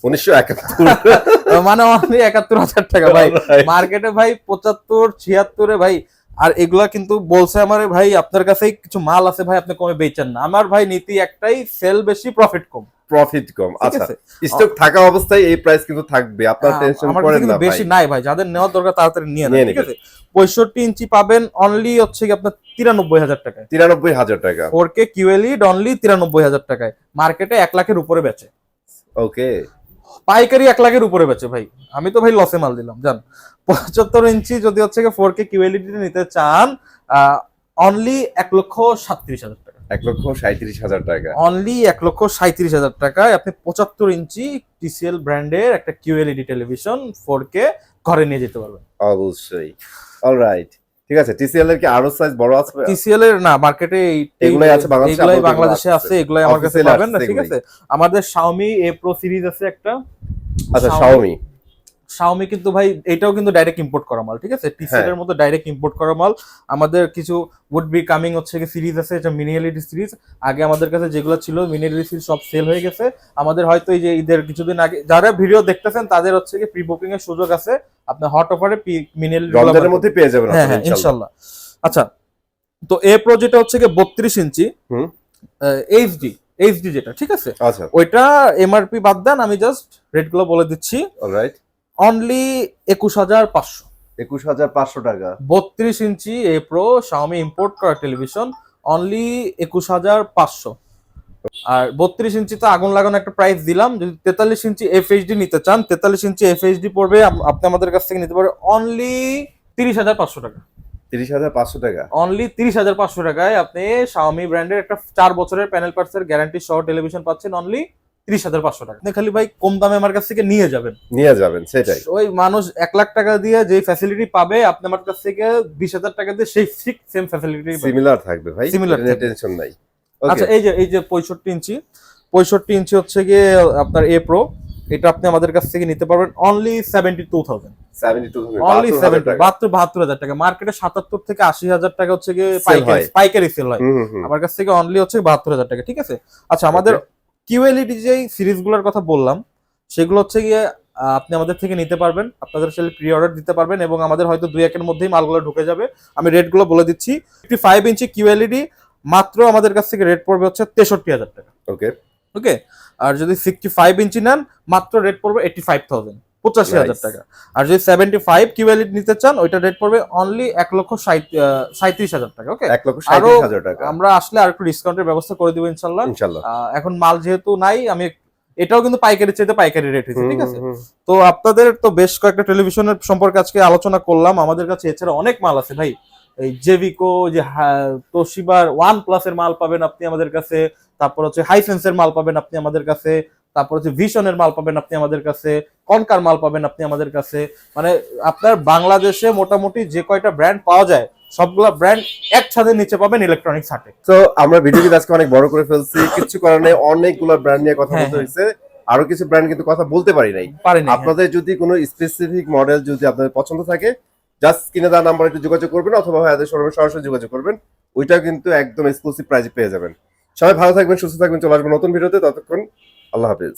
1971 মানে অনলি 71,000 টাকা ভাই। মার্কেটে ভাই 75, 76 ভাই। আর এগুলা কিন্তু বলছে আমার ভাই আপনার কাছেই কিছু মাল আছে ভাই, আপনি কমে বেচেন না। আমার ভাই নীতি একটাই, সেল বেশি প্রফিট কম। প্রফিট কম। আচ্ছা, স্টক থাকা অবস্থায় এই প্রাইস কিন্তু থাকবে, আপনারা টেনশন করেন না ভাই। বেশি নাই ভাই, যাদের নেওয়ার দরকার তাড়াতাড়ি নিয়ে নেন, ঠিক আছে? 65 ইঞ্চি পাবেন অনলি হচ্ছে কি আপনার 93,000 টাকায়। 93,000 টাকা। 4K কিউএলইডি অনলি 93,000 টাকায়। মার্কেটে 1 লাখের উপরে বেচে। ওকে, পাইকারি 1 লাখের উপরে বেচে ভাই। আমি তো ভাই লসে মাল দিলাম জান। 75 ইঞ্চি যদি হচ্ছে 4K কিউএলইডি নিতে চান, অনলি 1,37,000 টাকা। 1,37,000 টাকা। অনলি 1,37,000 টাকায় আপনি 75 ইঞ্চি TCL ব্র্যান্ডের একটা কিউএলইডি টেলিভিশন 4K ঘরে নিয়ে যেতে পারবেন। অবশ্যই। অলরাইট, ঠিক আছে। TCL এর কি আরো সাইজ বড় আছে? TCL এর না, মার্কেটে এগুলাই আছে বাংলাদেশে, এগুলাই বাংলাদেশে আছে, এগুলাই আমার কাছে Official পাবেন না, আসছে ঠিক আছে? আমাদের Xiaomi A Pro সিরিজ আছে একটা। আচ্ছা, Xiaomi কিন্তু ভাই এটাও কিন্তু ডাইরেক্ট ইম্পোর্ট করা মাল, ঠিক আছে? TCL এর মতো ডাইরেক্ট ইম্পোর্ট করা মাল। আমাদের কিছু উড বি কামিং হচ্ছে কি সিরিজ আছে, এটা মিনি এলইডি সিরিজ। আগে আমাদের কাছে যেগুলো ছিল মিনি এলইডি সিরিজ সব সেল হয়ে গেছে। আমাদের হয়তো এই যে ঈদের কিছুদিন আগে যারা ভিডিও দেখতেছেন তাদের হচ্ছে কি প্রি বুকিং এর সুযোগ আছে, আপনি হট অফারে মিনি এলইডি রমজানের মধ্যে পেয়ে যাবেন আপনারা। হ্যাঁ ইনশাআল্লাহ। আচ্ছা, তো A Pro যেটা হচ্ছে কি 32 ইঞ্চি এইচডি যেটা, ঠিক আছে? আচ্ছা, ওইটা এমআরপি বাদ দেন, আমি জাস্ট রেটগুলো বলে দিচ্ছি। অলরাইট। অনলি 21,500। 21,500 টাকা। 32 ইঞ্চি A Pro Xiaomi ইম্পোর্ট করা টেলিভিশন অনলি 21,500। আর 32 ইঞ্চি তো আগুন লাগানো একটা প্রাইস দিলাম। যদি 43 ইঞ্চি FHD নিতে চান, 43 ইঞ্চি FHD পড়বে আপনি আমাদের কাছ থেকে নিতে পারবেন অনলি 30,500 টাকা। 30,500 টাকা। অনলি 30,500 টাকায় আপনি Xiaomi ব্র্যান্ডের একটা 4 বছরের প্যানেল পার্টসের গ্যারান্টি সহ টেলিভিশন পাচ্ছেন অনলি 30,500 টাকা। আপনি খালি ভাই কম দামে আমার কাছ থেকে নিয়ে যাবেন, সেটাই। ওই মানুষ 1 লাখ টাকা দিয়ে যে ফ্যাসিলিটি পাবে, আপনি আমার কাছ থেকে 20,000 টাকা দিয়ে সেই সেম ফ্যাসিলিটি সিমিলার থাকবে ভাই, সিমিলার টেনশন নাই। আচ্ছা, এই যে 65 ইঞ্চি 65 ইঞ্চি হচ্ছে গিয়ে আপনার এ প্রো, এটা আপনি আমাদের কাছ থেকে নিতে পারবেন অনলি 72,000, 72,000 অনলি 72,000 টাকা। 72,000 টাকা। মার্কেটে 77 থেকে 80,000 টাকা হচ্ছে গিয়ে Sell হয়। পাইকারি সেল হয়। হুম, হুম। আমার কাছ থেকে অনলি হচ্ছে 72,000 টাকা, ঠিক আছে। আচ্ছা, আমাদের কিউএলইডি যে সিরিজগুলোর কথা বললাম সেগুলো হচ্ছে গিয়ে আপনি আমাদের থেকে নিতে পারবেন, আপনাদের সাথে প্রি অর্ডার দিতে পারবেন এবং আমাদের হয়তো 2-1 এর মধ্যেই মালগুলো ঢুকে যাবে। আমি রেটগুলো বলে দিচ্ছি। 55 ইঞ্চি কিউএলইডি মাত্র আমাদের কাছ থেকে রেট পড়বে হচ্ছে 63,000 টাকা। ওকে, ওকে, আর যদি 65 ইঞ্চি নেন মাত্র রেট পড়বে 85,000, 85,000 Nice. টাকা। আর যদি 75 কিউএলইডি নিতে চান ওইটা রেট পড়বে অনলি 1,37,000 টাকা। ওকে, আরো 1,37,000 টাকা আমরা আসলে আর একটু ডিসকাউন্টের ব্যবস্থা করে দিব ইনশাল্লাহ। ইনশাআল্লাহ। এখন মাল যেহেতু নাই, আমি এটাও কিন্তু পাইকারি চাইতে পাইকারি রেট হয়েছে, ঠিক আছে। হুম, হুম। তো আপনাদের তো বেশ কয়েকটা টেলিভিশনের সম্পর্কে আজকে আলোচনা করলাম। আমাদের কাছে এছাড়া অনেক মাল আছে ভাই, এই জেভিকো, যে তোশিবার ওয়ান প্লাসের মাল পাবেন আপনি আমাদের কাছে, তারপর হচ্ছে হাইসেন্সের মাল পাবেন আপনি আমাদের কাছে, তারপর হচ্ছে ভিশনের মাল পাবেন আপনি আমাদের কাছে, কনকার মাল পাবেন আপনি আমাদের কাছে। মানে আপনার বাংলাদেশে মোটামুটি যে কয়টা ব্র্যান্ড পাওয়া যায় সবগুলা ব্র্যান্ড এক ছাদের নিচে পাবেন ইলেকট্রনিক্স হাটে। তো আমরা ভিডিওটি আজকে অনেক বড় করে ফেলছি, কিছু কারণে অনেকগুলো ব্র্যান্ড নিয়ে কথা হ্যাঁ, বলতে হয়েছে, আরো কিছু ব্র্যান্ড কিন্তু কথা বলতে পারি নাই। পারেনি। আপনাদের যদি কোনো স্পেসিফিক মডেল যদি আপনাদের পছন্দ থাকে, জাস্ট কিনে দেওয়া নাম্বারে একটু যোগাযোগ করবেন অথবা ভাইয়াদের শোরুমে সরাসরি যোগাযোগ করবেন, ওইটাও কিন্তু একদম এক্সক্লুসিভ প্রাইসে পেয়ে যাবেন। সবাই ভালো থাকবেন, সুস্থ থাকবেন, চলে আসবেন নতুন ভিডিওতে। ততক্ষণ আল্লাহ হাফেজ।